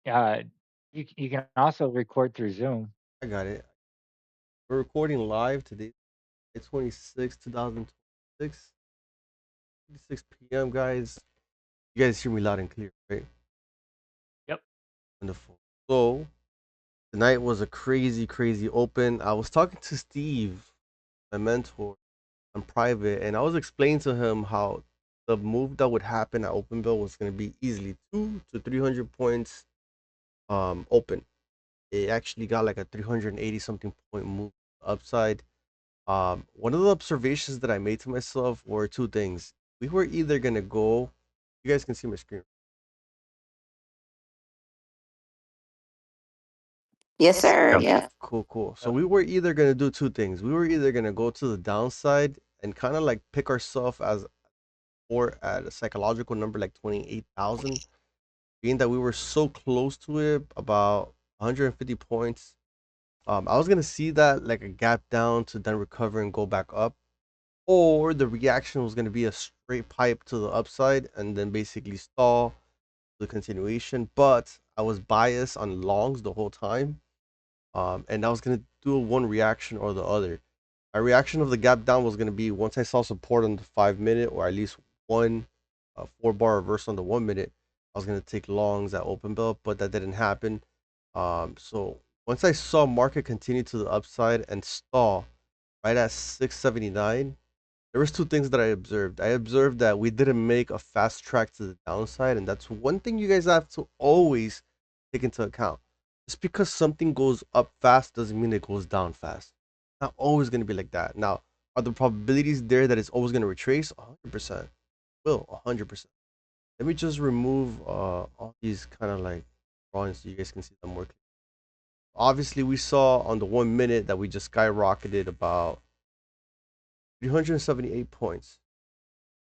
Uh, you can also record through Zoom. I got it. We're recording live today. It's 26, 2026, 6 p.m. guys. You guys hear me loud and clear, right? Yep. Wonderful. So tonight was a crazy, crazy open. I was talking to Steve, my mentor, on private, and I was explaining to him how the move that would happen at open bill was going to be easily 2 to 300 points open. It actually got like a 380 something point move upside. One of the observations that I made to myself were two things. We were either gonna go, you guys can see my screen. Yes, sir. Yep. Yep. Cool, cool. So Yep. we were either gonna do two things. We were either gonna go to the downside and kind of like pick ourselves as or at a psychological number like 28,000, being that we were so close to it, about 150 points. I was gonna see that like a gap down to then recover and go back up, or the reaction was gonna be a straight pipe to the upside and then basically stall the continuation, but I was biased on longs the whole time. And I was gonna do one reaction or the other. My reaction of the gap down was gonna be once I saw support on the 5 minute or at least one 4 bar reverse on the 1 minute, I was gonna take longs at open bell, but that didn't happen. So once I saw market continue to the upside and stall right at 679, there was two things that I observed. I observed that we didn't make a fast track to the downside, and that's one thing you guys have to always take into account. Just because something goes up fast doesn't mean it goes down fast. It's not always going to be like that. Now, are the probabilities there that it's always going to retrace? 100%. Will 100%. Let me just remove all these kind of like drawings so you guys can see them more clearly. Obviously, we saw on the 1 minute that we just skyrocketed about 378 points.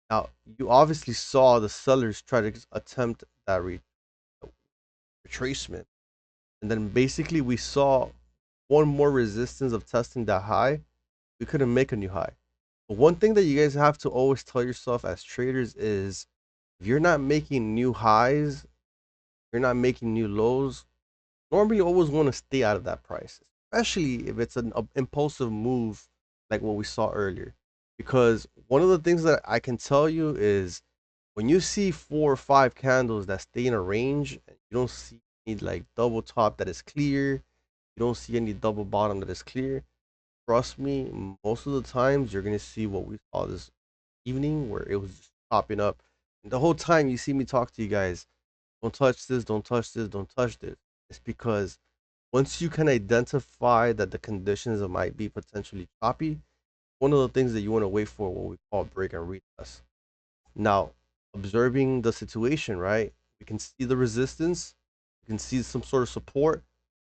Now, you obviously saw the sellers try to attempt that retracement. And then basically we saw one more resistance of testing that high. We couldn't make a new high. But one thing that you guys have to always tell yourself as traders is if you're not making new highs, you're not making new lows, normally you always want to stay out of that price, especially if it's an impulsive move like what we saw earlier. Because one of the things that I can tell you is when you see 4 or 5 candles that stay in a range, and you don't see any like double top that is clear, you don't see any double bottom that is clear. Trust me, most of the times you're gonna see what we saw this evening, where it was just popping up. And the whole time you see me talk to you guys, don't touch this, don't touch this, don't touch this. It's because once you can identify that the conditions might be potentially choppy, one of the things that you want to wait for what we call break and retest. Now, observing the situation, right? We can see the resistance, we can see some sort of support.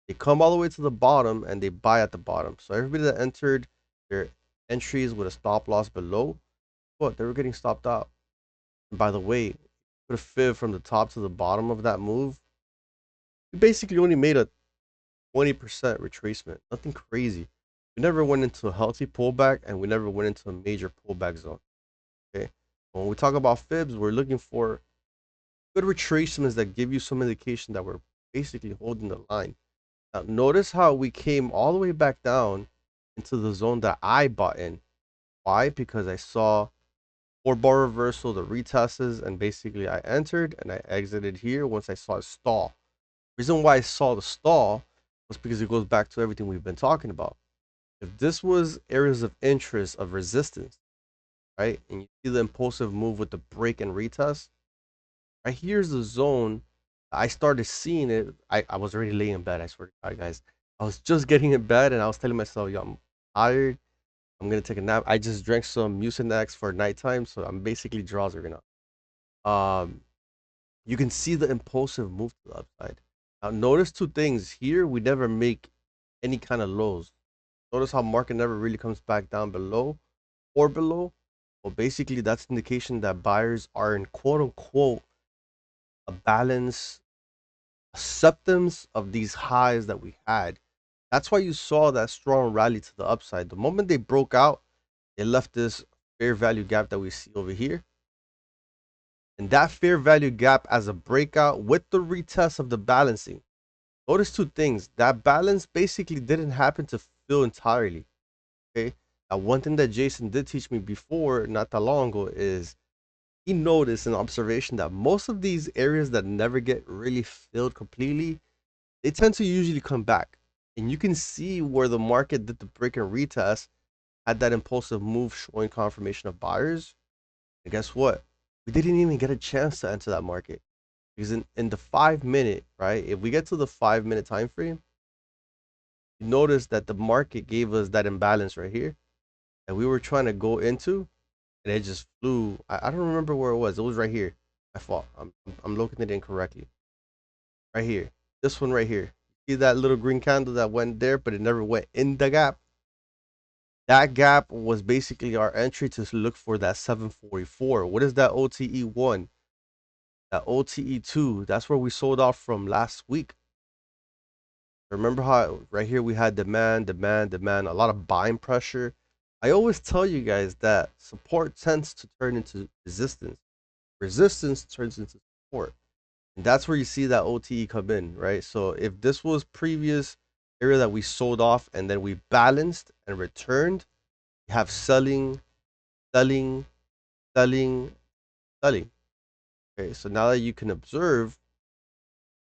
They come all the way to the bottom and they buy at the bottom. So everybody that entered their entries with a stop loss below, what they were getting stopped out. And by the way, put a fib from the top to the bottom of that move, we basically only made a 20% retracement. Nothing crazy. We never went into a healthy pullback and we never went into a major pullback zone. Okay. When we talk about fibs, we're looking for good retracements that give you some indication that we're basically holding the line. Now, notice how we came all the way back down into the zone that I bought in. Why? Because I saw 4 bar reversal, the retests, and basically I entered and I exited here once I saw a stall. Reason why I saw the stall was because it goes back to everything we've been talking about. If this was areas of interest of resistance, right, and you see the impulsive move with the break and retest, right here's the zone. I started seeing it. I was already laying in bed. I swear to God, guys. I was just getting in bed and I was telling myself, yo, I'm tired. I'm gonna take a nap. I just drank some Mucinex for nighttime, so I'm basically drowsy right now. You can see the impulsive move to the upside. Now, notice two things here. We never make any kind of lows. Notice how market never really comes back down below or below. Well, basically, that's indication that buyers are in quote unquote a balance acceptance of these highs that we had. That's why you saw that strong rally to the upside. The moment they broke out, they left this fair value gap that we see over here. And that fair value gap as a breakout with the retest of the balancing. Notice two things. That balance basically didn't happen to fill entirely. Okay. Now, one thing that Jason did teach me before, not that long ago, is he noticed an observation that most of these areas that never get really filled completely, they tend to usually come back. And you can see where the market did the break and retest, had that impulsive move showing confirmation of buyers. And guess what? We didn't even get a chance to enter that market. Because in the 5 minute, right? If we get to the 5 minute time frame, you notice that the market gave us that imbalance right here. And we were trying to go into, and it just flew. I don't remember where it was. It was right here. I thought I'm looking at it incorrectly. Right here. This one right here. See that little green candle that went there, but it never went in the gap? That gap was basically our entry to look for that 744. What is that OTE 1? That OTE 2, that's where we sold off from last week. Remember how right here we had demand, demand, demand, a lot of buying pressure. I always tell you guys that support tends to turn into resistance. Resistance turns into support. And that's where you see that OTE come in, right? So if this was previous area that we sold off and then we balanced and returned, you have selling, selling, selling, selling. Okay, so now that you can observe,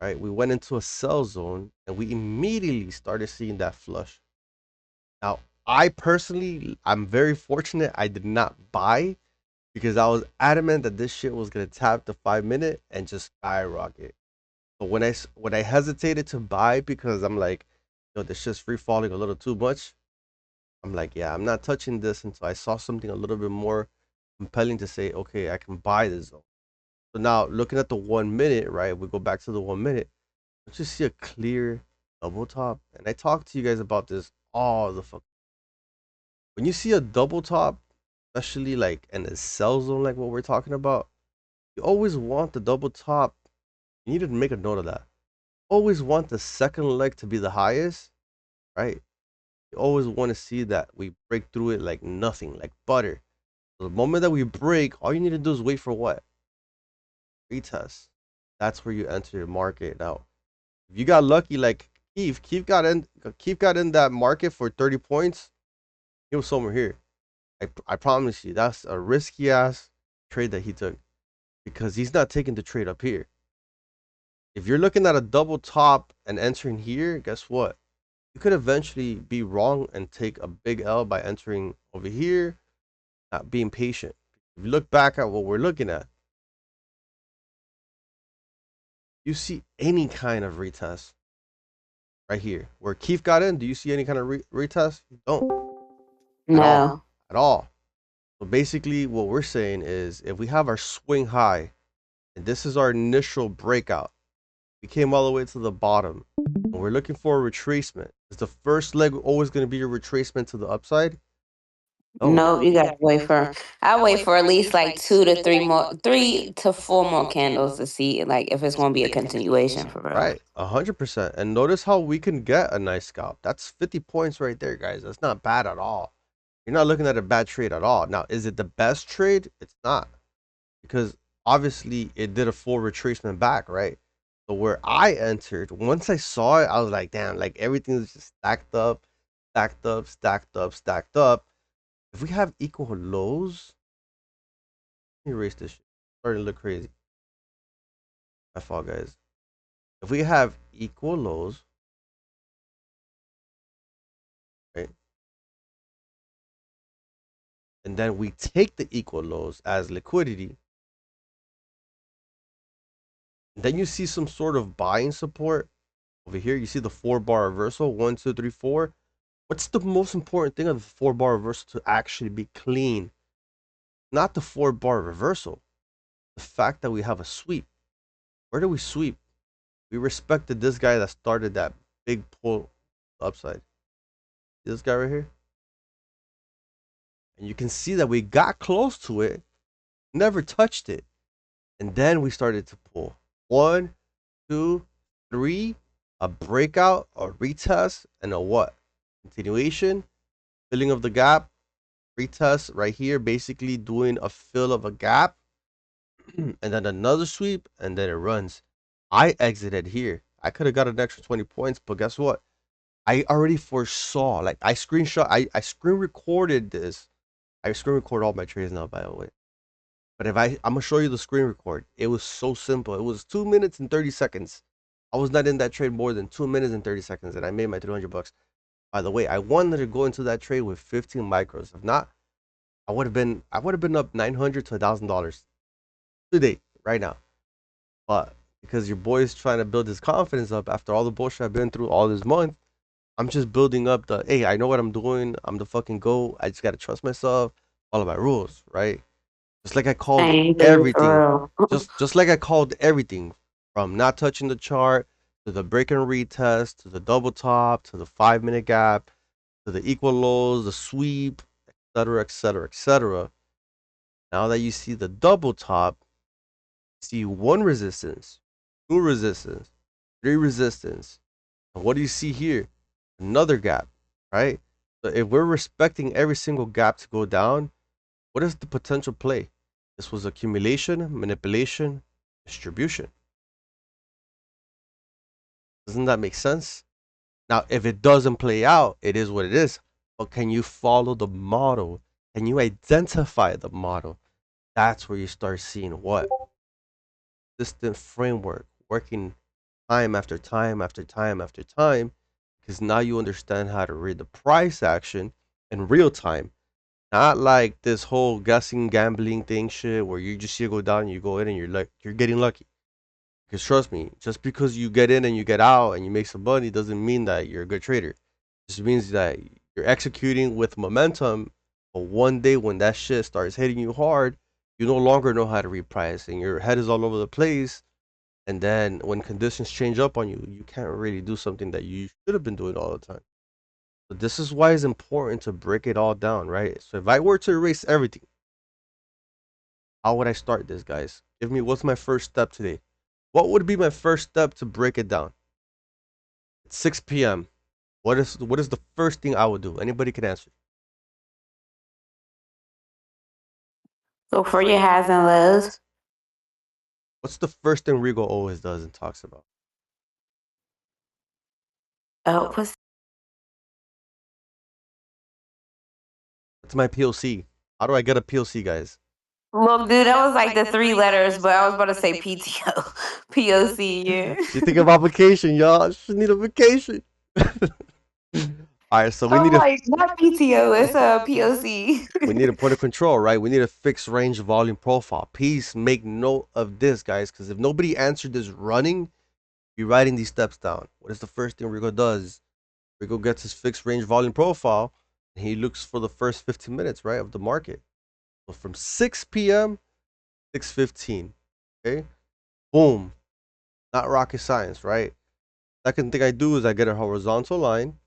right, we went into a sell zone and we immediately started seeing that flush. Now, I personally, I'm very fortunate I did not buy because I was adamant that this shit was gonna tap the 5 minute and just skyrocket. But when I hesitated to buy because I'm like, this shit's free falling a little too much. I'm like, yeah, I'm not touching this until I saw something a little bit more compelling to say, okay, I can buy this zone. So now looking at the 1 minute, right? We go back to the 1 minute. Let's just see a clear double top. And I talk to you guys about this all the fuck. When you see a double top, especially like in a sell zone like what we're talking about, you always want the double top. You need to make a note of that. Always want the second leg to be the highest, right? You always want to see that we break through it like nothing, like butter. So the moment that we break, all you need to do is wait for what? Retest. That's where you enter your market. Now, if you got lucky, like Keith got in that market for 30 points. He was somewhere here. I promise you, that's a risky ass trade that he took because he's not taking the trade up here. If you're looking at a double top and entering here, guess what? You could eventually be wrong and take a big L by entering over here, not being patient. If you look back at what we're looking at, you see any kind of retest right here. Where Keith got in, do you see any kind of retest? You don't. At all. No. At all. So basically, what we're saying is if we have our swing high, and this is our initial breakout, we came all the way to the bottom, and we're looking for a retracement. Is the first leg always going to be a retracement to the upside? No, you gotta wait for. I wait for at least like 3 to 4 more candles to see like if it's gonna be a continuation for real. Right, 100%. And notice how we can get a nice scalp. That's 50 points right there, guys. That's not bad at all. You're not looking at a bad trade at all. Now, is it the best trade? It's not, because obviously it did a full retracement back, right? So where I entered, once I saw it, I was like, damn, like everything is just stacked up, stacked up, stacked up, stacked up. If we have equal lows, let me erase this shit. Starting to look crazy. My fault, guys. If we have equal lows, right, and then we take the equal lows as liquidity, then you see some sort of buying support over here. You see the 4-bar reversal, 1, 2, 3, 4. What's the most important thing of the 4-bar reversal to actually be clean? Not the 4-bar reversal, the fact that we have a sweep. Where do we sweep? We respected this guy that started that big pull upside. See this guy right here? And you can see that we got close to it, never touched it. And then we started to pull. 1, 2, 3, a breakout, a retest, and a what? Continuation, filling of the gap, retest right here, basically doing a fill of a gap. and then another sweep, and then it runs. I exited here. I could have got an extra 20 points, but guess what? I already foresaw. Like I screenshot, I screen recorded this. I screen record all my trades now, by the way. But if I'm gonna show you the screen record. It was so simple. It was 2 minutes and 30 seconds. I was not in that trade more than 2 minutes and 30 seconds, and I made my 300 bucks. By the way, I wanted to go into that trade with 15 micros. If not, I would have been up $900 to $1,000 today, right now. But because your boy is trying to build his confidence up after all the bullshit I've been through all this month, I'm just building up the, hey, I know what I'm doing. I'm the fucking GOAT. I just gotta trust myself. Follow my rules, right? Just like I called Same dude, everything. for real. Just like I called everything from not touching the chart to the break and retest to the double top to the 5 minute gap to the equal lows, the sweep, etc., etc., etc. Now that you see the double top, see one resistance, two resistance, three resistance. And what do you see here? Another gap, right? So if we're respecting every single gap to go down, what is the potential play? This was accumulation, manipulation, distribution. Doesn't that make sense? Now, if it doesn't play out, it is what it is. But can you follow the model? Can you identify the model? That's where you start seeing what? Consistent framework working time after time after time after time, because now you understand how to read the price action in real time. Not like this whole guessing gambling thing shit where you just see it go down and you go in and you're getting lucky. Because trust me, just because you get in and you get out and you make some money doesn't mean that you're a good trader. It just means that you're executing with momentum. But one day when that shit starts hitting you hard, you no longer know how to reprice and your head is all over the place. And then when conditions change up on you, you can't really do something that you should have been doing all the time. So this is why it's important to break it all down, right? So if I were to erase everything, how would I start this, guys? Give me what's my first step today? What would be my first step to break it down? It's 6 p.m. What is the first thing I would do? Anybody can answer. Go for your highs and lows. What's the first thing Rigo always does and talks about? Oh, what's What's my POC? How do I get a POC, guys? Well, dude, that was like the 3 letters, but I was about to say PTO, POC, yeah. You think about vacation, y'all. She need a vacation. All right, so we need I'm a like, not PTO, it's a POC. we need a point of control, right? We need a fixed range volume profile. Please make note of this, guys, because if nobody answered this running, be writing these steps down. What is the first thing Rigo does? Rigo gets his fixed range volume profile, and he looks for the first 15 minutes, right, of the market. So from 6 p.m. 6:15. Okay, boom. Not rocket science, right? Second thing I do is I get a horizontal line.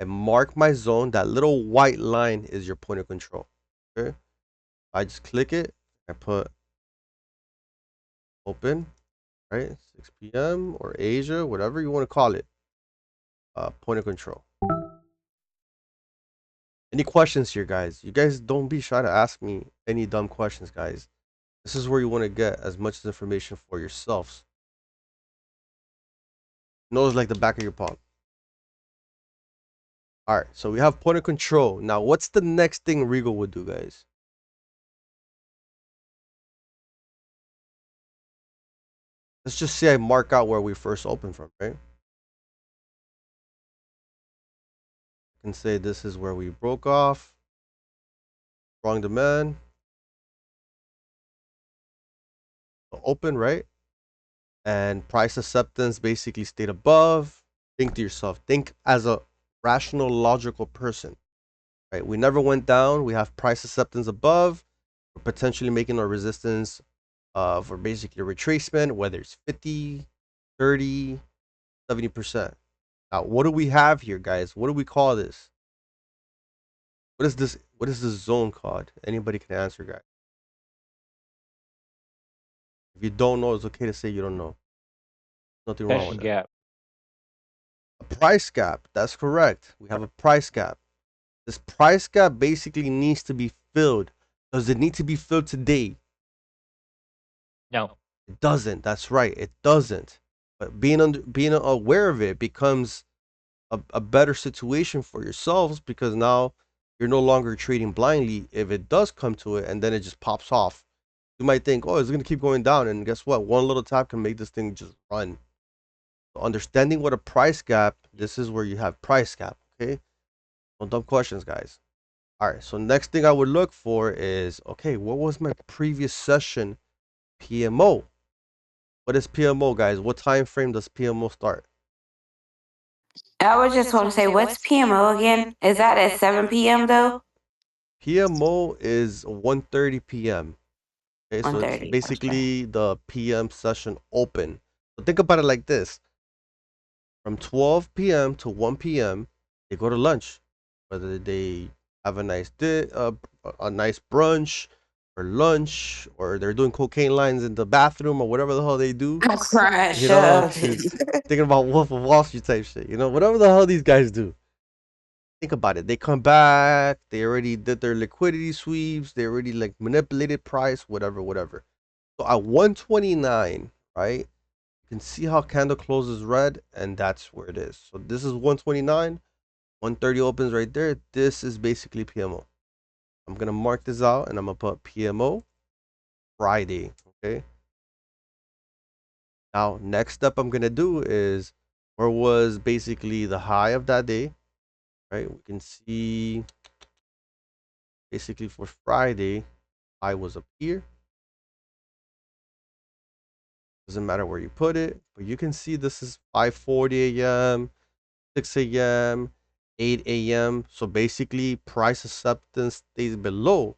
I mark my zone. That little white line is your point of control. Okay, I just click it. I put open, right? 6 p.m. or Asia, whatever you want to call it. Point of control. Any questions here, guys? You guys don't be shy to ask me any dumb questions, guys. This is where you want to get as much information for yourselves. Nose like the back of your palm. All right, so we have point of control. Now, what's the next thing Regal would do, guys? Let's just say I mark out where we first opened from, right? I can say this is where we broke off. Strong demand. Open, right? And price acceptance basically stayed above. Think to yourself. Think as a rational, logical person, right? We never went down. We have price acceptance above. We're potentially making our resistance for basically a retracement, whether it's 50, 30, 70%. Now, what do we have here, guys? What do we call this? What is this? What is this zone called? Anybody can answer, guys. If you don't know, it's okay to say you don't know. Nothing wrong Session with that. gap. A price gap. That's correct. We have a price gap. This price gap basically needs to be filled. Does it need to be filled today? No. It doesn't. That's right. It doesn't. But being aware of it becomes a better situation for yourselves, because now you're no longer trading blindly. If it does come to it and then it just pops off, you might think, oh, it's going to keep going down. And guess what? One little tap can make this thing just run. So understanding what a price gap, this is where you have price gap. Okay. No dumb questions, guys. All right. So next thing I would look for is, okay, what was my previous session PMO? What is PMO, guys? What time frame does PMO start? I would just want to say, what's PMO again? Is that at 7 p.m. though? PMO is 1:30 p.m. Okay, so it's 1:30. Okay. basically the PM session open. So think about it like this. From 12 p.m. to 1 p.m., they go to lunch. Whether they have a nice brunch or lunch, or they're doing cocaine lines in the bathroom or whatever the hell they do. I'm crying. You Shut know, up. thinking about Wolf of Wall Street type shit. You know, whatever the hell these guys do. Think about it. They come back. They already did their liquidity sweeps. They already like manipulated price, whatever. So at 129, right? You can see how candle closes red, and that's where it is. So this is 129, 130 opens right there. This is basically PMO. I'm gonna mark this out, and I'm gonna put PMO Friday. Okay. Now, next step I'm gonna do is, where was basically the high of that day, right? We can see basically for Friday, high was up here. Doesn't matter where you put it, but you can see this is 5:40 a.m., 6 a.m., 8 a.m. So basically, price acceptance stays below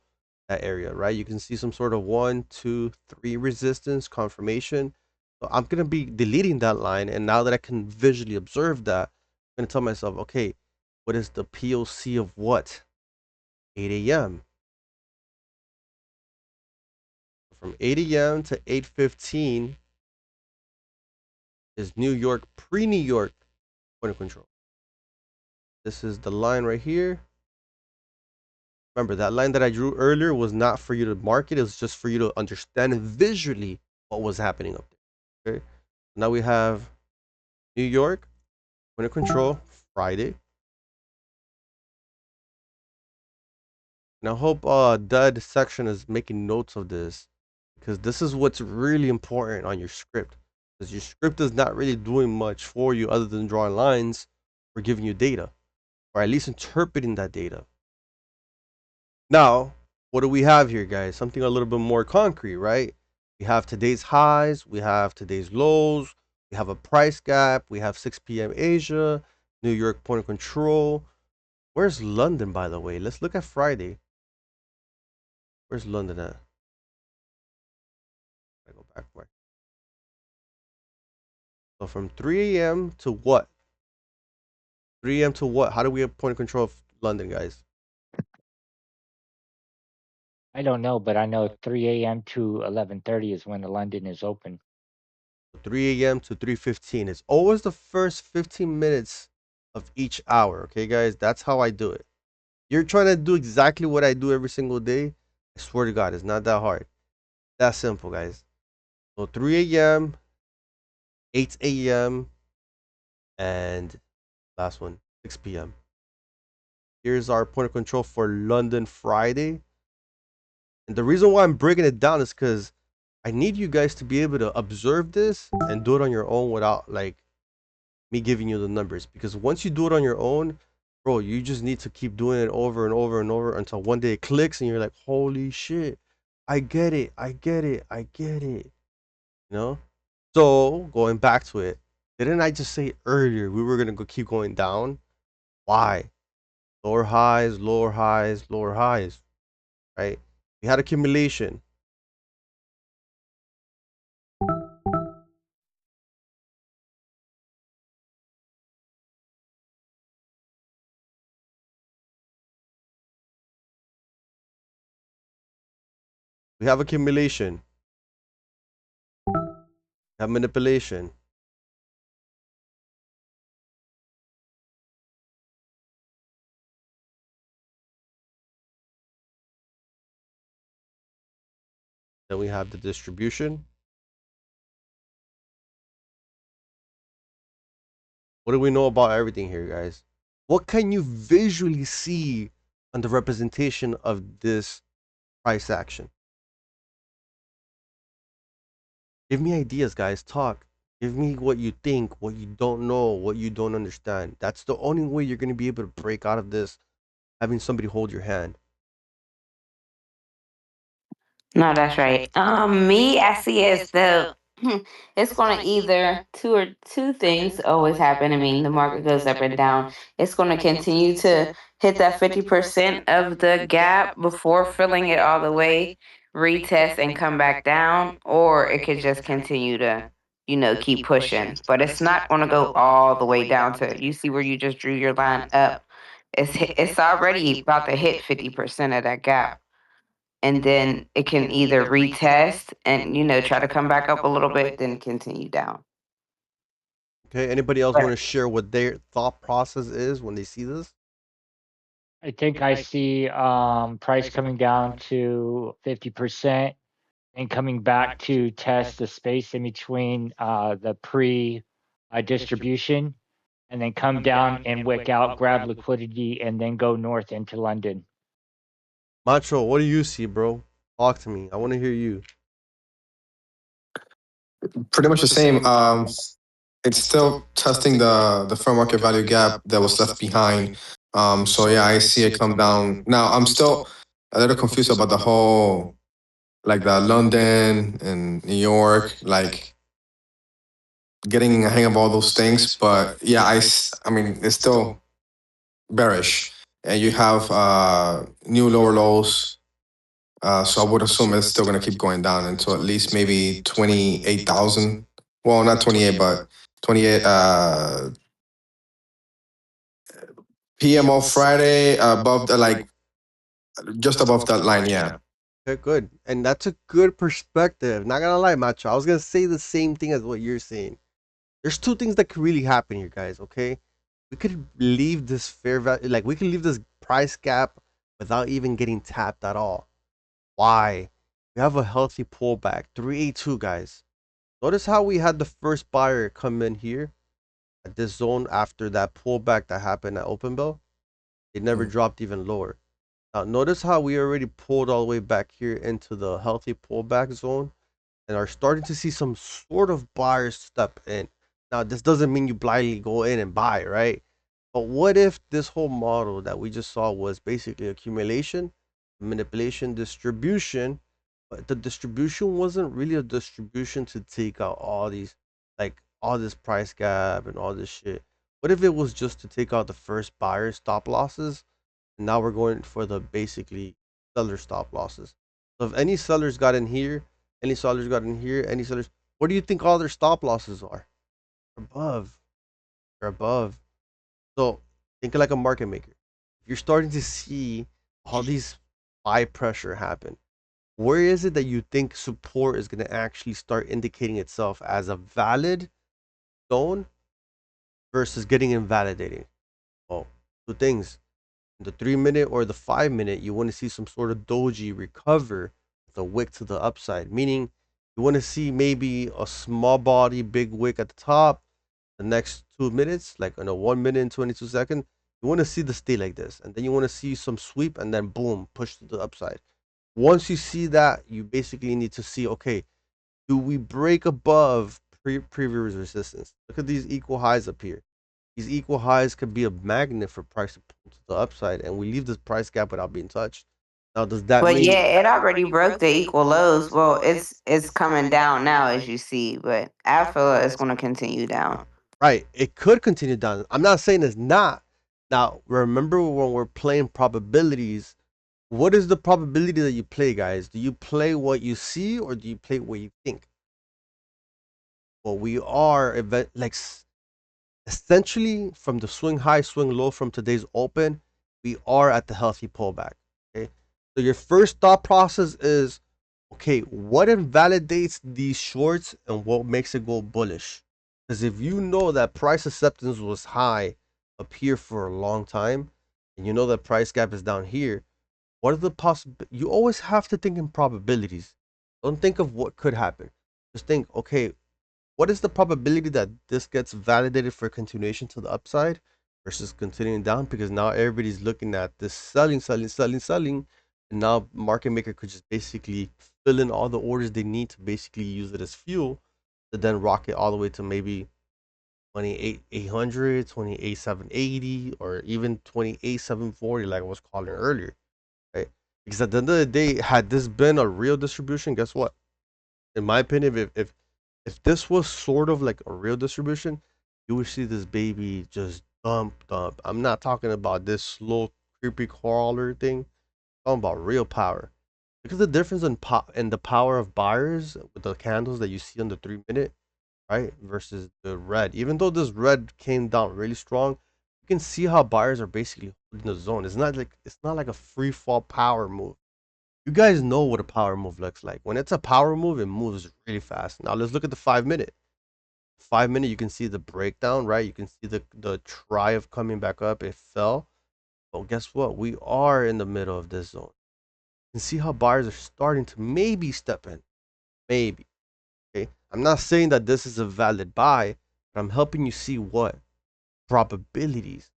that area, right? You can see some sort of 1, 2, 3 resistance confirmation. So I'm gonna be deleting that line, and now that I can visually observe that, I'm gonna tell myself, okay, what is the POC of what? 8 a.m. From 8 a.m. to 8:15 is New York, pre-New York point of control. This is the line right here. Remember, that line that I drew earlier was not for you to mark it. It was just for you to understand visually what was happening up there. Okay. Now we have New York, point of control, Friday. And I hope Dud section is making notes of this, because this is what's really important on your script. Because your script is not really doing much for you other than drawing lines or giving you data, or at least interpreting that data. Now, what do we have here, guys? Something a little bit more concrete, right? We have today's highs, we have today's lows, we have a price gap, we have 6 p.m. Asia, New York point of control. Where's London, by the way? Let's look at Friday. Where's London at? I go back more. So from 3 a.m. to what? 3 a.m. to what? How do we have point of control of London, guys? I don't know, but I know 3 a.m. to 11:30 is when the London is open. 3 a.m. to 3:15. It's always the first 15 minutes of each hour. Okay, guys? That's how I do it. You're trying to do exactly what I do every single day. I swear to God, it's not that hard. That's simple, guys. So 3 a.m., 8 a.m., and last one, 6 p.m. Here's our point of control for London Friday. And the reason why I'm breaking it down is because I need you guys to be able to observe this and do it on your own without like me giving you the numbers. Because once you do it on your own, bro, you just need to keep doing it over and over and over until one day it clicks and you're like, holy shit, I get it, I get it, I get it. You know? So going back to it, didn't I just say earlier we were gonna keep going down? Why? Lower highs, lower highs, lower highs, right? We had accumulation. We have accumulation. We have manipulation. Then we have the distribution. What do we know about everything here, guys? What can you visually see on the representation of this price action? Give me ideas, guys. Talk. Give me what you think, what you don't know, what you don't understand. That's the only way you're going to be able to break out of this, having somebody hold your hand. No, that's right. Me, I see it as the it's gonna either two things always happen. I mean, the market goes up and down. It's gonna continue to hit that 50% of the gap before filling it all the way, retest and come back down, or it could just continue to, keep pushing. But it's not gonna go all the way down to you see where you just drew your line up. It's already about to hit 50% of that gap, and then it can either retest and try to come back up a little bit, then continue down. Okay. Anybody else want But to share what their thought process is when they see this? I think I see price coming down to 50% and coming back to test the space in between the pre distribution, and then come down and wick out, grab liquidity, and then go north into London. Macho, what do you see, bro? Talk to me. I want to hear you. Pretty much the same. It's still testing the fair market value gap that was left behind. So yeah, I see it come down. Now I'm still a little confused about the whole, like the London and New York, like getting a hang of all those things. But yeah, I mean, it's still bearish, and you have new lower lows. So I would assume it's still going to keep going down until at least maybe 28,000. Well, not 28, but 28 p.m. on Friday, above the, like, just above that line. Yeah. Okay, good. And that's a good perspective. Not gonna lie, Macho. I was gonna say the same thing as what you're saying. There's two things that could really happen here, guys. Okay, we could leave this fair value, like we could leave this price gap without even getting tapped at all. Why? We have a healthy pullback, 382, guys. Notice how we had the first buyer come in here at this zone after that pullback that happened at open bell. It never dropped even lower. Now, notice how we already pulled all the way back here into the healthy pullback zone and are starting to see some sort of buyers step in. Now, this doesn't mean you blindly go in and buy, right? But what if this whole model that we just saw was basically accumulation, manipulation, distribution, but the distribution wasn't really a distribution to take out all these, like all this price gap and all this shit? What if it was just to take out the first buyer stop losses? And now we're going for the basically seller stop losses. So if any sellers got in here, any sellers got in here, any sellers, what do you think all their stop losses are? Above. They're above. So think like a market maker. If you're starting to see all these buy pressure happen, where is it that you think support is going to actually start indicating itself as a valid zone versus getting invalidating? Oh, two things. In the 3 minute or the 5 minute, you want to see some sort of doji recover with a wick to the upside, meaning you want to see maybe a small body, big wick at the top. The next 2 minutes, like in a 1 minute and 22 seconds, you want to see the stay like this, and then you want to see some sweep, and then boom, push to the upside. Once you see that, you basically need to see, okay, do we break above previous resistance? Look at these equal highs up here. These equal highs could be a magnet for price to pull to the upside, and we leave this price gap without being touched. Now, does that But mean yeah, it already broke the equal lows. Well, it's coming down now as you see, but I feel it's going to continue down. right? It could continue down. I'm not saying it's not. Now, remember when we're playing probabilities, what is the probability that you play, guys? Do you play what you see or do you play what you think? Well, we are essentially from the swing high, swing low from today's open, we are at the healthy pullback. Okay. So your first thought process is, okay, what invalidates these shorts and what makes it go bullish? Because if you know that price acceptance was high up here for a long time, and you know that price gap is down here, what are the possible? You always have to think in probabilities. Don't think of what could happen. Just think, okay, what is the probability that this gets validated for continuation to the upside versus continuing down? Because now everybody's looking at this selling, selling, selling, selling, and now market maker could just basically fill in all the orders they need to basically use it as fuel to then rocket all the way to maybe 28,800, 28,780, or even 28,740, like I was calling earlier, right? Because at the end of the day, had this been a real distribution, guess what? In my opinion, if this was sort of like a real distribution, you would see this baby just dump. I'm not talking about this slow creepy crawler thing. I'm talking about real power. Because the difference in the power of buyers with the candles that you see on the 3 minute, right, versus the red. Even though this red came down really strong, you can see how buyers are basically holding the zone. It's not like a free fall power move. You guys know what a power move looks like. When it's a power move, it moves really fast. Now let's look at the 5 minute. 5 minute, you can see the breakdown, right? You can see the try of coming back up. It fell. But guess what? We are in the middle of this zone. You can see how buyers are starting to maybe step in. Maybe. Okay. I'm not saying that this is a valid buy, but I'm helping you see what probabilities.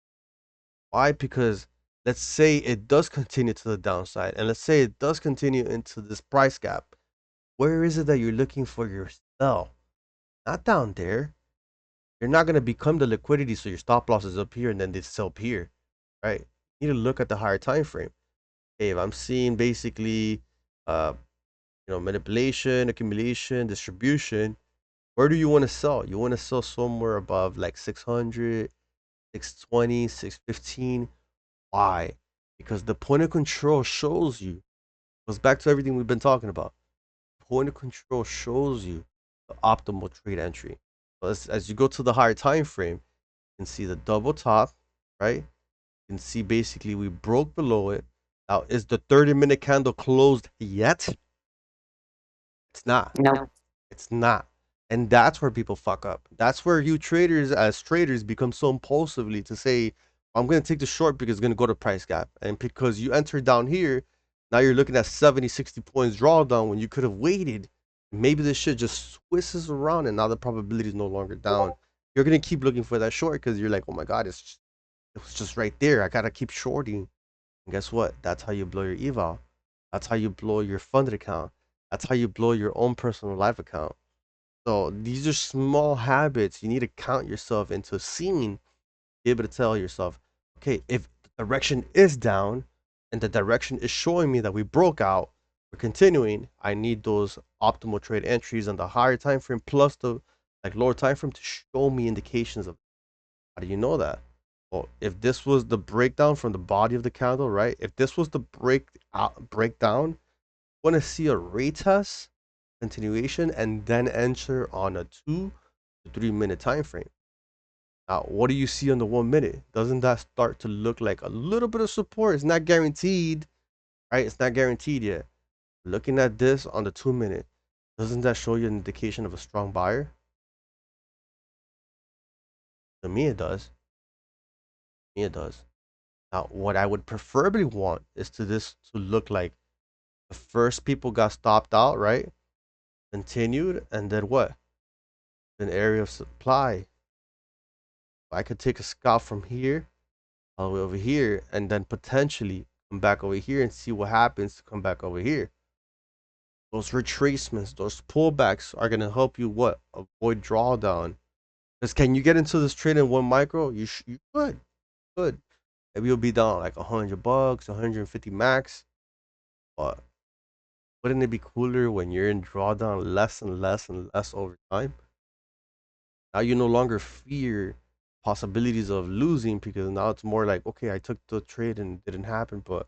Why? Because let's say it does continue to the downside, and let's say it does continue into this price gap. Where is it that you're looking for your sell? Not down there. You're not gonna become the liquidity, so your stop loss is up here and then they sell up here, right? You need to look at the higher time frame. Hey, if I'm seeing basically, uh, manipulation, accumulation, distribution, where do you want to sell? You want to sell somewhere above like 600, 620, 615. Why? Because the point of control shows you, goes back to everything we've been talking about. Point of control shows you the optimal trade entry. So as you go to the higher time frame, you can see the double top, right? You can see basically we broke below it. Now, is the 30-minute candle closed yet? It's not. Nope. It's not. And that's where people fuck up. That's where you traders, as traders, become so impulsively to say, I'm going to take the short because it's going to go to price gap. And because you entered down here, now you're looking at 70, 60 points drawdown when you could have waited. Maybe this shit just twists around and now the probability is no longer down. You're going to keep looking for that short because you're like, oh my God, it was just right there. I got to keep shorting. And guess what? That's how you blow your eval. That's how you blow your funded account. That's how you blow your own personal life account. So these are small habits you need to count yourself into seeing, be able to tell yourself, okay, if the direction is down and the direction is showing me that we broke out, we're continuing, I need those optimal trade entries on the higher time frame plus the lower time frame to show me indications of how do you know that? Well, if this was the breakdown from the body of the candle, right? If this was the breakdown, want to see a retest continuation and then enter on a 2 to 3 minute time frame. Now, what do you see on the 1 minute? Doesn't that start to look like a little bit of support? It's not guaranteed, right? It's not guaranteed yet. Looking at this on the 2 minute, doesn't that show you an indication of a strong buyer? To me, it does. To me, it does. Now, what I would preferably want is to this to look like the first people got stopped out, right? Continued, and then what? An area of supply. I could take a scalp from here all the way over here and then potentially come back over here and see what happens to come back over here. Those retracements, those pullbacks are going to help you what? Avoid drawdown. Because can you get into this trade in 1 micro? You could. Maybe you'll be down like $100, 150 max. But wouldn't it be cooler when you're in drawdown less and less and less over time? Now you no longer fear possibilities of losing because now it's more like, okay, I took the trade and it didn't happen, but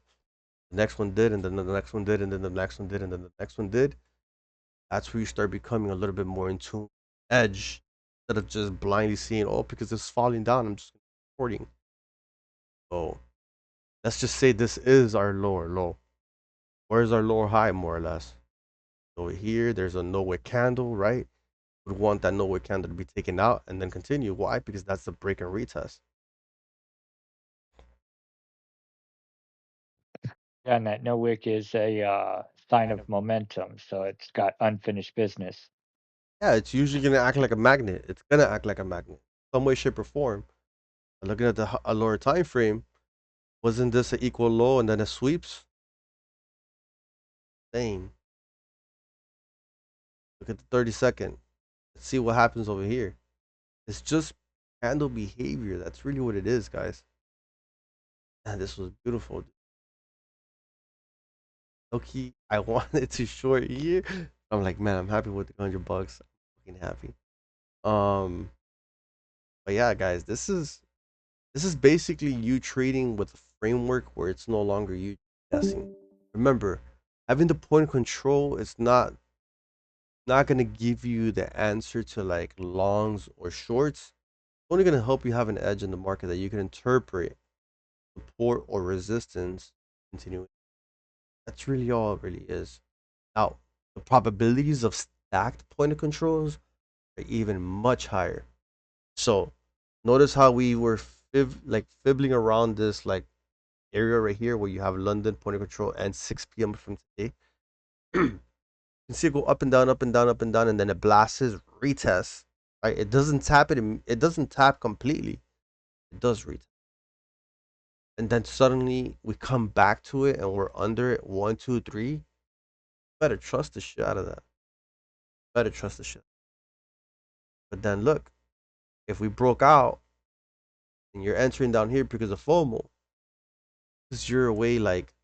the next one did, and then the next one did, and then the next one did, and then the next one did. That's where you start becoming a little bit more in tune, edge, instead of just blindly seeing, oh, because it's falling down, I'm just reporting. So let's just say this is our lower low. Where's our lower high, more or less? Over here, there's a no-wick candle, right? Would want that no-wick candle to be taken out and then continue. Why? Because that's the break and retest. Yeah, and that no wick is a sign of momentum, so it's got unfinished business. Yeah, it's usually gonna act like a magnet. It's gonna act like a magnet, some way, shape, or form. Looking at a lower time frame, wasn't this an equal low and then it sweeps? Same. Look at the 30-second. Let's see what happens over here. It's just candle behavior. That's really what it is, guys. And this was beautiful. Okay, I wanted to short here. I'm like, man, I'm happy with the $100. I'm fucking happy. But yeah, guys, this is basically you trading with a framework where it's no longer you guessing. Remember, having the point control is not gonna give you the answer to like longs or shorts. It's only gonna help you have an edge in the market that you can interpret support or resistance continuing. That's really all it really is. Now, the probabilities of stacked point of controls are even much higher. So notice how we were fibbling around this like area right here where you have London point of control and 6 p.m. from today. You can see it go up and down, up and down, up and down, and then it blasts retest. Right? It doesn't tap it. It doesn't tap completely. It does retest. And then suddenly we come back to it and we're under it. 1, 2, 3. Better trust the shit out of that. Better trust the shit. But then look, if we broke out and you're entering down here because of FOMO, because you're away like,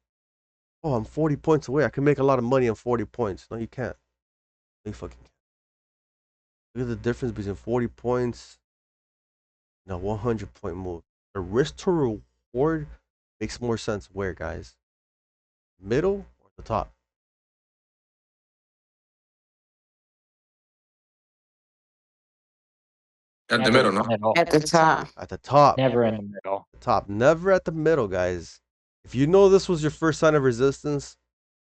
oh, I'm 40 points away. I can make a lot of money on 40 points. No, you can't. No, you fucking can't. Look at the difference between 40 points and a 100-point move. The risk to reward makes more sense where, guys? Middle or the top? At the Never middle, in the no? middle. At the top. At the top. Never in the middle. The top. Never at the middle, guys. If you know this was your first sign of resistance,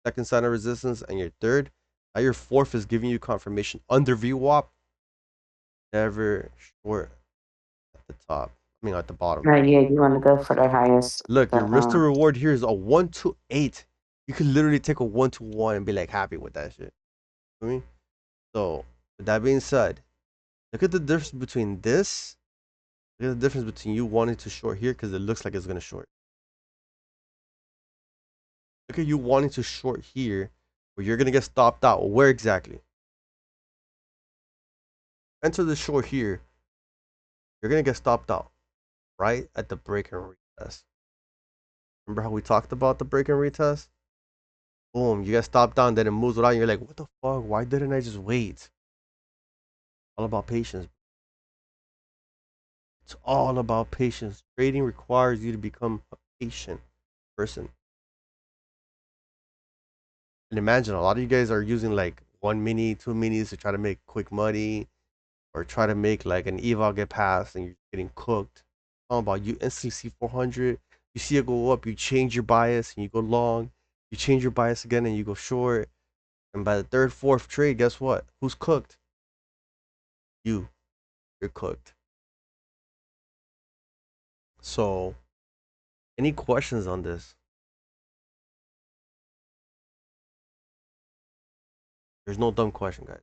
second sign of resistance, and your third, now your fourth is giving you confirmation under VWAP. Never short at the top. I mean, at the bottom. Right, yeah, you want to go for the highest. Look, your risk to Um, reward here is a 1 to 8. You could literally take a 1 to 1 and be like happy with that shit. You know what I mean? So, with that being said, look at the difference between this. Look at the difference between you wanting to short here because it looks like it's going to short. Look at you wanting to short here where you're going to get stopped out. Where exactly? Enter the short here. You're going to get stopped out right at the break and retest. Remember how we talked about the break and retest? Boom, you get stopped down, then it moves without you. You're like, what the fuck? Why didn't I just wait? All about patience. It's all about patience. Trading requires you to become a patient person. And imagine a lot of you guys are using like 1 mini, 2 minis to try to make quick money or try to make like an eval get passed and you're getting cooked. How about you instantly see 400, you see it go up, you change your bias and you go long, you change your bias again and you go short. And by the third, fourth trade, guess what? Who's cooked? You. You're cooked. So, any questions on this? There's no dumb question, guys.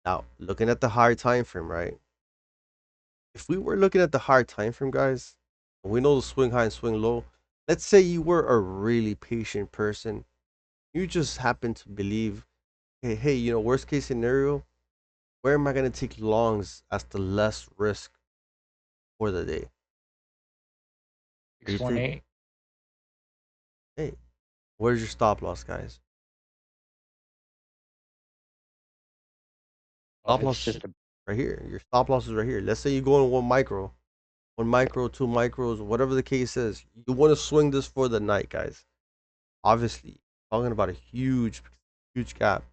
Now, looking at the higher time frame, right? If we were looking at the higher time frame, guys, we know the swing high and swing low. Let's say you were a really patient person. You just happen to believe, hey, worst case scenario, where am I gonna take longs as the less risk for the day? You take, 618. hey, where's your stop loss, guys? Stop It's loss just a right here. Your stop loss is right here. Let's say you go in 1 micro, 1 micro, 2 micros, whatever the case is. You want to swing this for the night, guys. Obviously, talking about a huge, huge gap.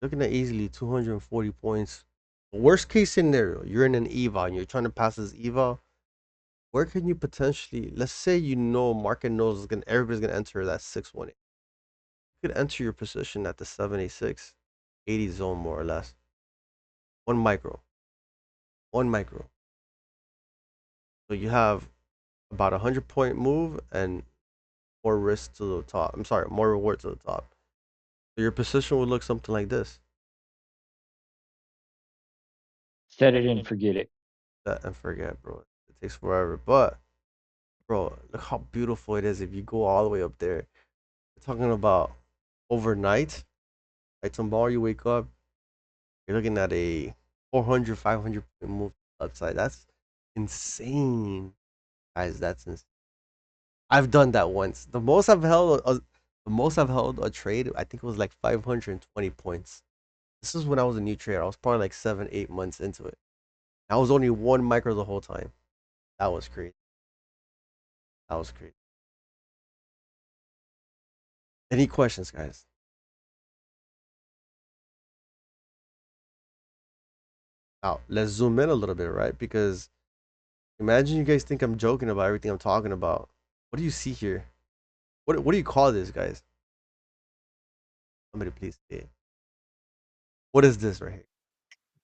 Looking at easily 240 points. Worst case scenario, you're in an eval and you're trying to pass this eval. Where can you potentially? Let's say market knows everybody's gonna enter that 618. You could enter your position at the 786, 80 zone more or less. 1 micro, 1 micro. So you have about 100-point move and more risk to the top. I'm sorry, more reward to the top. So your position would look something like this. Set it and forget it. Set and forget, bro. It takes forever. But bro, look how beautiful it is if you go all the way up there. We're talking about overnight. Right, tomorrow you wake up, you're looking at a 400, 500 point move upside. That's insane, guys. That's insane. I've done that once. The most I've held a trade, I think it was like 520 points. This is when I was a new trader. I was probably like 7, 8 months into it. I was only one micro the whole time. That was crazy. That was crazy. Any questions, guys? Now, let's zoom in a little bit, right? Because imagine you guys think I'm joking about everything I'm talking about. What do you see here? What do you call this, guys? Somebody please say it. What is this right here?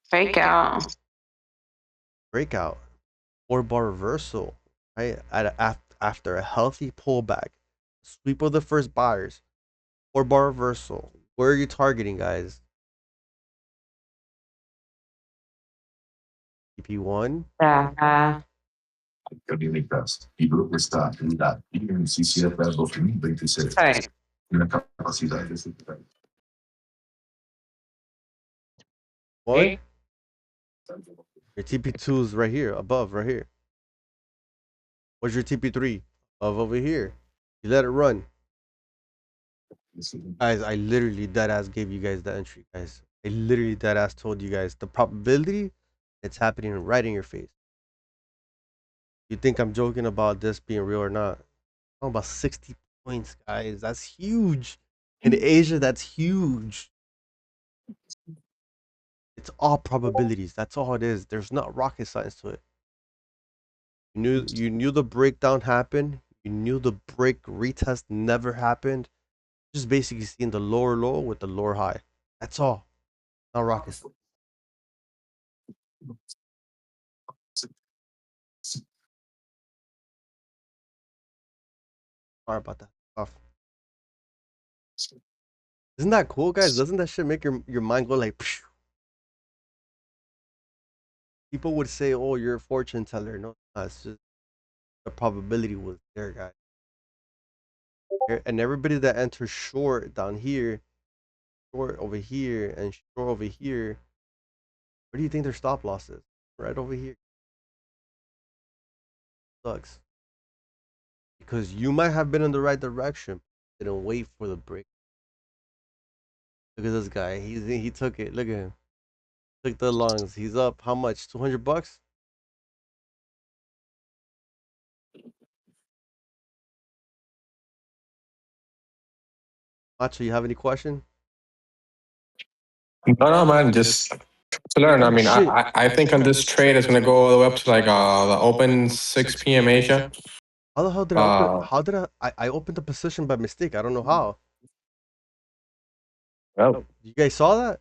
Fake out. Breakout. 4-bar reversal, right? After a healthy pullback. Sweep of the first buyers. 4-bar reversal. Where are you targeting, guys? TP1. Acadêmicas e grupo está unidade em CCF 2026. Right. Na capacidade executiva. One. Your TP2 is right here, above, right here. What's your TP3? Above over here. You let it run. Guys, I literally deadass gave you guys the entry, guys. I literally deadass told you guys the probability it's happening right in your face. You think I'm joking about this being real or not? I'm about 60 points, guys. That's huge. In Asia, that's huge. It's all probabilities. That's all it is. There's not rocket science to it. You knew the breakdown happened. You knew the break retest never happened. Just basically seeing the lower low with the lower high. That's all. Not rocket science. Sorry about that stuff. Isn't that cool, guys? Doesn't that shit make your mind go like? Phew? People would say, "Oh, you're a fortune teller." No, it's just the probability was there, guys. And everybody that enters short down here, short over here, and short over here, where do you think their stop loss is? Right over here. Sucks. Because you might have been in the right direction, didn't wait for the break. Look at this guy. He took it. Look at him. Took the lungs. He's up. How much? $200? Macho, you have any question? No, man, just to learn. I Oh mean, shit! I think on this trade it's gonna go all the way up to like the open 6 p.m. Asia. How the hell did I open? How did I opened the position by mistake? I don't know how. Well, You guys saw that?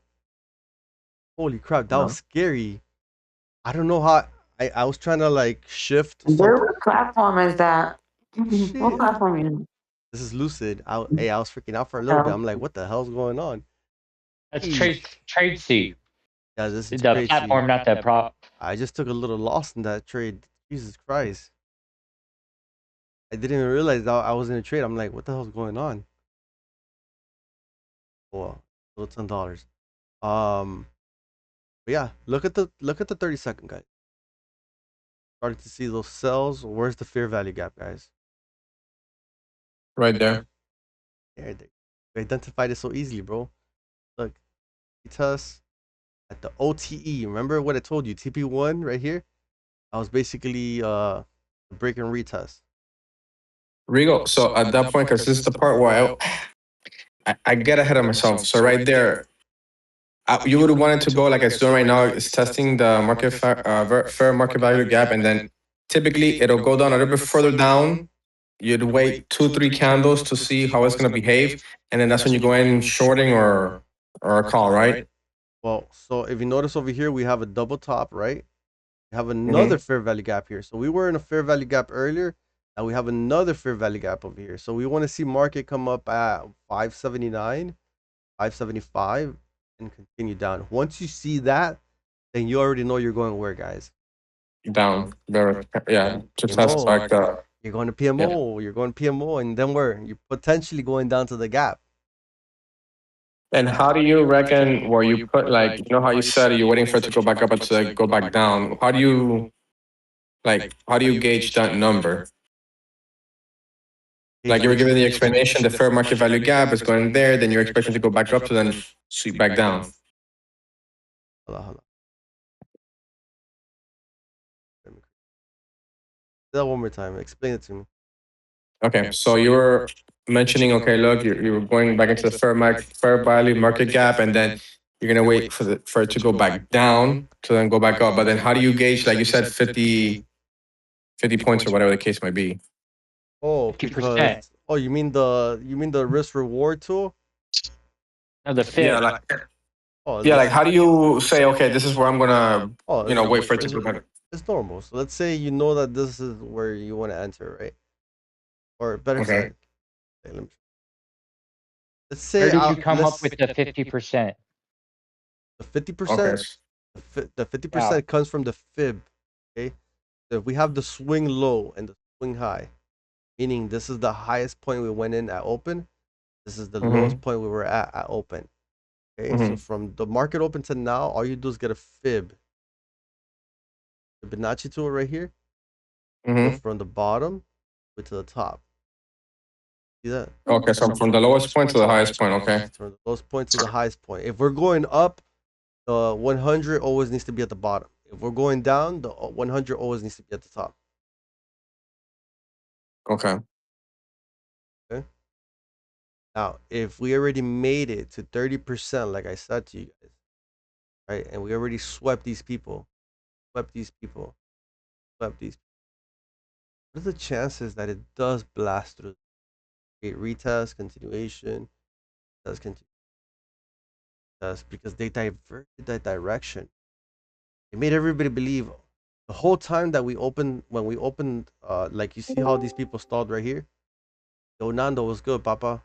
Holy crap! That no. was scary. I don't know how. I was trying to like shift Dude, something. what platform is that? What Shit. platform you? This is Lucid. I was freaking out for a little bit. I'm like, what the hell's going on? That's Eesh. trade C. Yeah, this is The crazy. platform, not the prop. I just took a little loss in that trade. Jesus Christ. I didn't even realize that I was in a trade. I'm like, what the hell's going on? Well, little $10. But yeah, look at the 30-second, guys. Starting to see those sells. Where's the fair value gap, guys? Right there. There, we identified it so easily, bro. Look, test at the OTE. Remember what I told you? TP1 right here. I was basically break and retest. Rigo. So at that point, because this is the part where I get ahead of myself. So right there, you would want it to go like it's doing right now. It's testing the fair market value gap, and then typically it'll go down a little bit further down. You'd wait 2-3 candles to see how it's going to behave, and then that's when you go in shorting or a call, right? Well, so if you notice over here, we have a double top, right? We have another fair value gap here. So we were in a fair value gap earlier, and we have another fair value gap over here. So we want to see market come up at 579, 575, and continue down. Once you see that, then you already know you're going where, guys. Down. Yeah, to test PMO. like the. You're going to PMO. You're going to PMO, and then where? You're potentially going down to the gap. And how do you reckon where you put like, you know how you said you're waiting for it to go back up and to like go back down? How do you gauge that number? Like you were giving the explanation, the fair market value gap is going there, then you're expecting to go back up to then sweep back down. Hold on. Say that one more time. Explain it to me. Okay, so you were mentioning, okay, look, you were going back into the fair value market gap, and then you're gonna wait for it to go back down to then go back up. But then how do you gauge, like you said, 50 points or whatever the case might be? Oh, 50%. because you mean the risk reward tool? No, the Yeah, fit. like how do you say, okay, this is where I'm gonna, wait for it to go back? It's normal. So let's say you know that this is where you want to enter, right? Or better Okay. said, let's say Where did you come up with the 50%? the 50%. The 50% comes from the fib. Okay, so if we have the swing low and the swing high, meaning this is the highest point we went in at open, this is the lowest point we were at open. Okay, so from the market open to now, all you do is get a fib. Fibonacci tool right here. Go from the bottom to the top. See that? Okay, so from the lowest point to the highest point, okay. From the lowest point to the highest point. If we're going up, the 100 always needs to be at the bottom. If we're going down, the 100 always needs to be at the top. Okay. Okay. Now, if we already made it to 30%, like I said to you guys, right, and we already swept these people, what are the chances that it does blast through? Okay, retest, continuation, does continue. Because they diverted that direction. It made everybody believe the whole time that when we opened, like you see how these people stalled right here. Yo, Nando was good, Papa.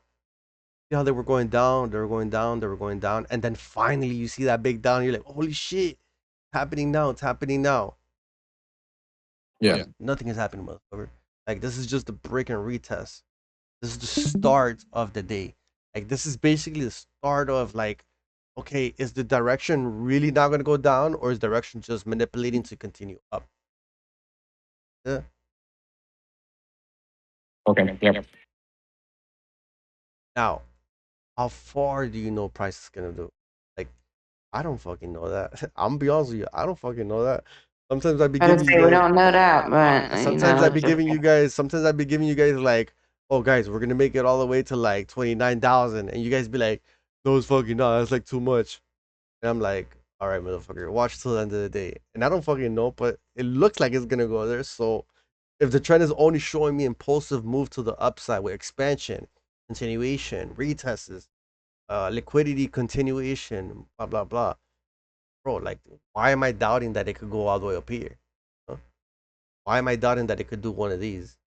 See how they were going down, and then finally you see that big down. You're like, holy shit, happening now. It's happening now. Yeah. Nothing is happening, motherfucker. Like this is just a break and retest. This is the start of the day. Like this is basically the start of like, okay, is the direction really not going to go down, or is direction just manipulating to continue up? Yeah. Okay. Yep. Now, how far do you know price is gonna do? Like, I don't fucking know that. I'm gonna be honest with you. I don't fucking know that. Sometimes I be I would giving say you we guys. don't know that, but Sometimes I be giving you guys. Sometimes I be giving you guys like, oh guys, we're gonna make it all the way to like 29,000, and you guys be like, no, it's fucking not. That's like too much. And I'm like, all right, motherfucker, watch till the end of the day. And I don't fucking know, but it looks like it's gonna go there. So if the trend is only showing me impulsive move to the upside with expansion, continuation, retests, liquidity continuation, blah blah blah, bro, like, why am I doubting that it could go all the way up here? Huh? Why am I doubting that it could do one of these?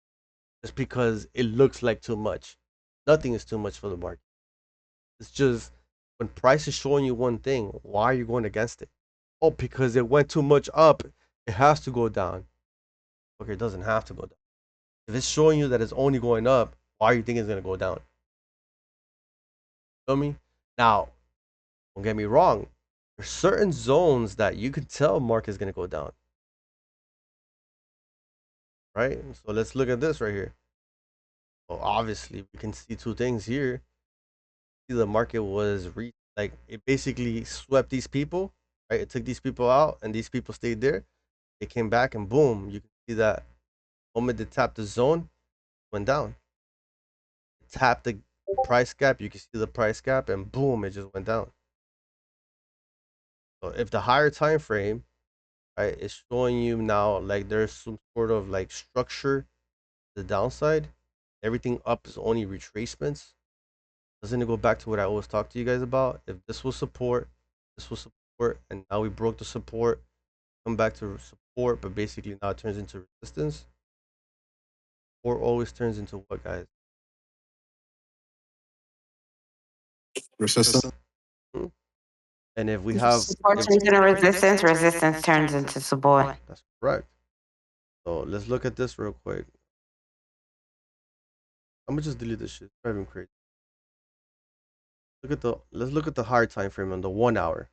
Just because it looks like too much. Nothing is too much for the market. It's just when price is showing you one thing, why are you going against it? Oh, because it went too much up, it has to go down. Okay, it doesn't have to go down. If it's showing you that it's only going up, why do you think it's gonna go down? Feel me? Now, don't get me wrong. There's certain zones that you can tell market is gonna go down. Right? So let's look at this right here. Well, obviously we can see two things here. See, the market was like it basically swept these people, right? It took these people out and these people stayed there. They came back and boom, you can see that moment they tapped the zone, went down. Tap the price gap, you can see the price gap, and boom, it just went down. So if the higher time frame, right, is showing you now like there's some sort of like structure to the downside, everything up is only retracements. Doesn't it go back to what I always talk to you guys about? If this was support, and now we broke the support, come back to support, but basically now it turns into resistance. Or always turns into what, guys? Resistance. Hmm? And if we have, Support turns into resistance, resistance turns into support. that's correct. So let's look at this real quick. I'm gonna just delete this shit. It's driving crazy. Let's look at the higher time frame on the 1 hour.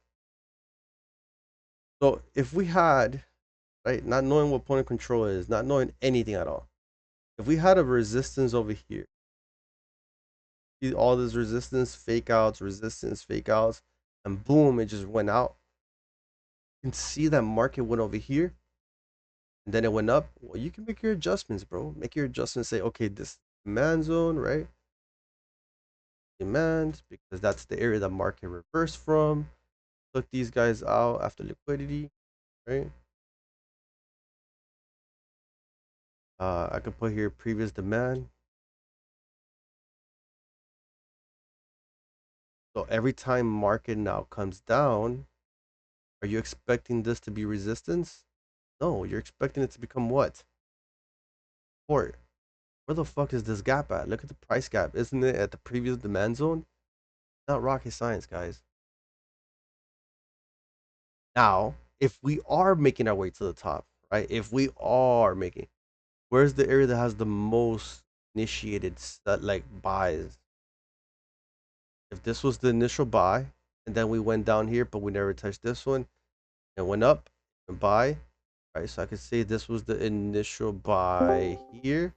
So if we had, right, not knowing what point of control is, not knowing anything at all, if we had a resistance over here, see all this resistance, fake outs, resistance, fake outs, and boom, it just went out. You can see that market went over here, and then it went up. Well, you can make your adjustments, bro. Make your adjustments. Say, okay, this demand zone, right? Demand, because that's the area that market reversed from. Took these guys out after liquidity, right? I could put here previous demand. So every time market now comes down, are you expecting this to be resistance? No, you're expecting it to become what? Support. Where the fuck is this gap at? Look at the price gap. Isn't it at the previous demand zone? Not rocket science, guys. Now, if we are making our way to the top, right? If we are making, where's the area that has the most initiated like buys? If this was the initial buy, and then we went down here, but we never touched this one, and went up and buy, right? So I could say this was the initial buy here.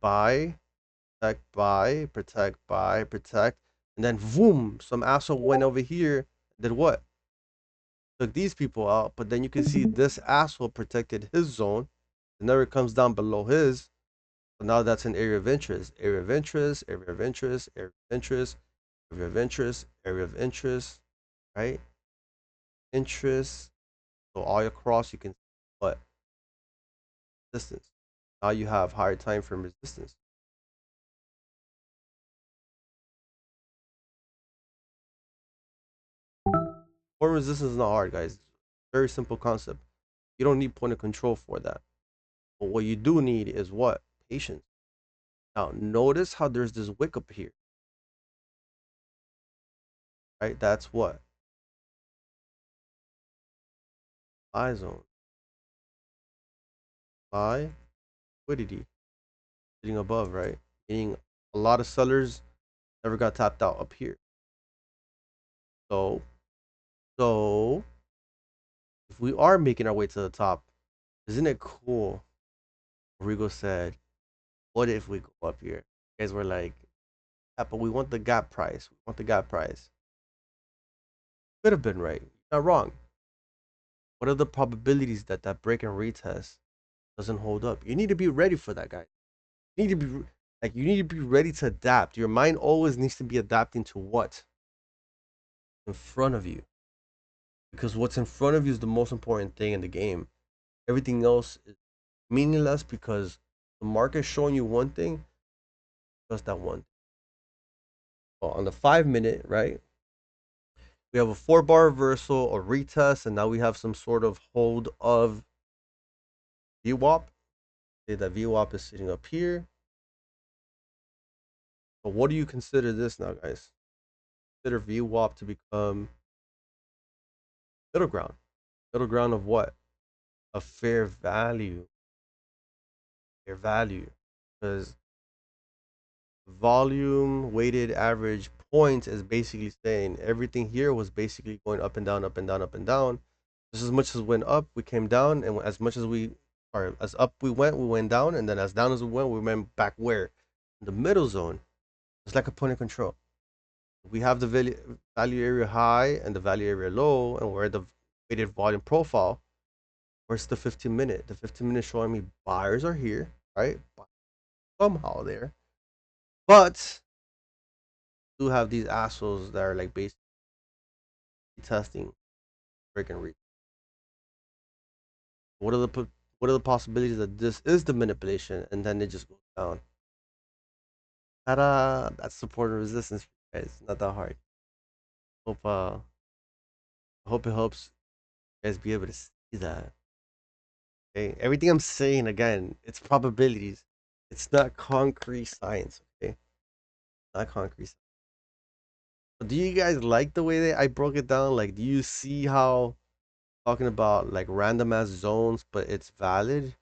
Buy, protect, buy, protect. And then boom, some asshole went over here, did what? Took these people out, but then you can see this asshole protected his zone. It never comes down below his. So now that's an area of interest. Area of interest, area of interest, area of interest, area of interest, area of interest, right? Interest. So all across you can see what? Resistance. Now you have higher time frame resistance. Point resistance is not hard, guys. Very simple concept. You don't need point of control for that. But what you do need is what? Patience. Now, notice how there's this wick up here, right? That's what? Buy zone. Buy liquidity. Sitting above, right? Meaning a lot of sellers never got tapped out up here. So if we are making our way to the top, isn't it cool? Rigo said, what if we go up here? You guys were like, yeah, but we want the gap price. We want the gap price. Could have been right. Not wrong. What are the probabilities that that break and retest doesn't hold up? You need to be ready for that, guy. You need to be like, you need to be ready to adapt. Your mind always needs to be adapting to what in front of you, because what's in front of you is the most important thing in the game. Everything else is meaningless because the market is showing you one thing, just that one. Well, on the 5 minute, right? We have a 4-bar reversal, a retest, and now we have some sort of hold of VWAP. Say that VWAP is sitting up here. But what do you consider this now, guys? Consider VWAP to become middle ground. Middle ground of what? A fair value. Fair value. Because volume weighted average points is basically saying everything here was basically going up and down, up and down, up and down. Just as much as went up, we came down, and as much as as up we went down, and then as down as we went back where? In the middle zone. It's like a point of control. We have the value area high and the value area low, and we're at the weighted volume profile. Where's the 15-minute? The 15-minute showing me buyers are here, right? Somehow there. But do have these assholes that are like basically testing freaking read. What are the possibilities that this is the manipulation and then it just goes down? Ta-da! That's support and resistance, guys. Not that hard. Hope it helps you guys be able to see that. Okay, everything I'm saying again, it's probabilities. It's not concrete science. Okay, not concrete. Do you guys like the way that I broke it down? Like, do you see how talking about like random ass zones, but it's valid?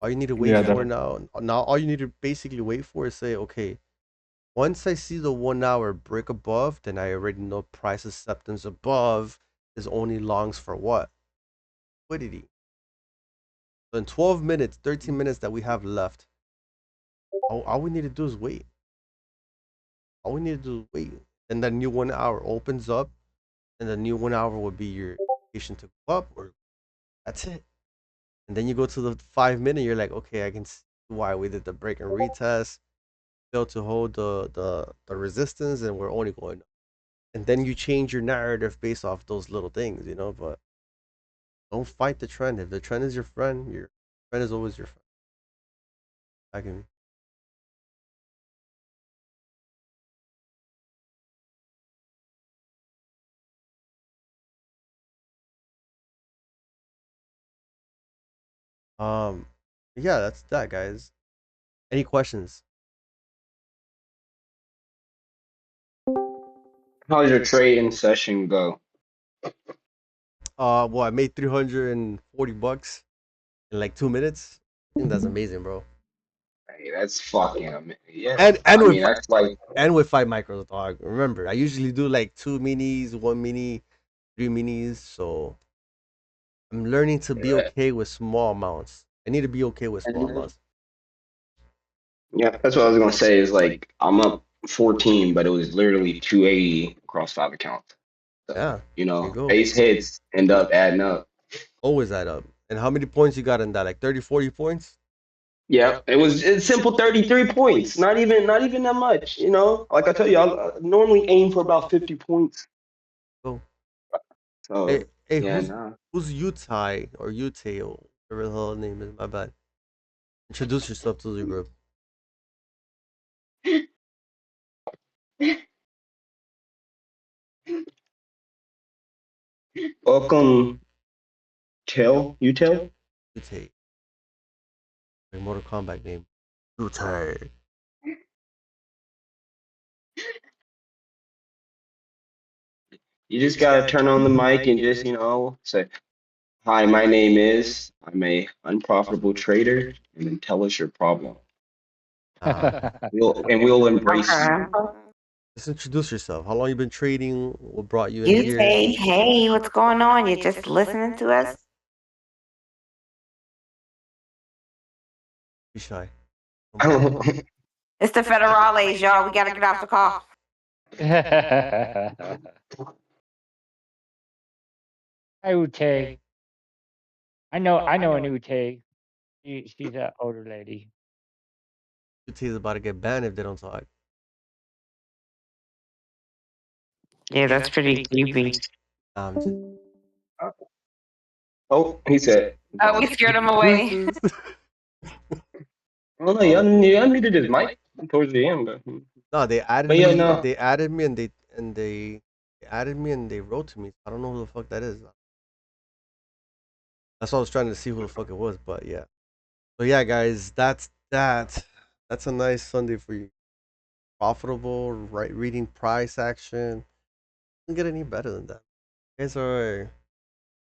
All you need to wait Yeah, for now all you need to basically wait for is say, okay, once I see the 1 hour break above, then I already know price acceptance above is only longs for what? Liquidity. So in 12 minutes, 13 minutes that we have left, all we need to do is wait. All we need to do is wait. And that new 1 hour opens up, and the new 1 hour will be your indication to go up, or that's it. And then you go to the 5 minute, you're like, okay, I can see why we did the break and retest, failed to hold the resistance, and we're only going up. And then you change your narrative based off those little things, but don't fight the trend. If the trend is your friend is always your friend. I can um yeah, that's that, guys. Any questions? How's your trading session go? Well, I made $340 in like 2 minutes. I think that's amazing, bro. Hey, that's fucking amazing. Yeah, And I mean that's like with 5 micros, dog. Remember, I usually do like 2 minis, 1 mini, 3 minis. So I'm learning to be yeah, okay with small amounts. I need to be okay with small amounts. yeah. That's what I was gonna say. Is like I'm up 14, but it was literally 280 across 5 accounts. Yeah, So there you go. base hits end up adding up. Always add up. And how many points you got in that? Like 30, 40 points? Yeah, it's simple 33 points. Not even that much. Like I tell you, I normally aim for about 50 points. Go. Hey, So hey, yeah, who's no. who's Utai or Utay or whatever the hell the name is? My bad. Introduce yourself to the group. Welcome, you tell. Utay. Like Mortal Kombat name. Utay. You just gotta turn on the mic and just say, "Hi, my name is. I'm a unprofitable trader," and then tell us your problem. We'll embrace Okay. you. Just introduce yourself. How long you been trading? What brought you in You here? say, hey, what's going on? You're just listening to us? Be shy. It's the federales, y'all. We gotta get off the call. Hi, Ute. I know an Ute. She's an older lady. Utay is about to get banned if they don't talk. Yeah, that's pretty creepy. Just Oh, he said. Oh, we scared him away. deuces. Oh no, you unmuted his mic towards the end, No, they added but yeah, me. no. They added me, and they added me, and they wrote to me. I don't know who the fuck that is. That's why I was trying to see who the fuck it was. But yeah. So yeah, guys, that's that. That's a nice Sunday for you. Profitable, right? Reading price action. Doesn't get any better than that. You guys are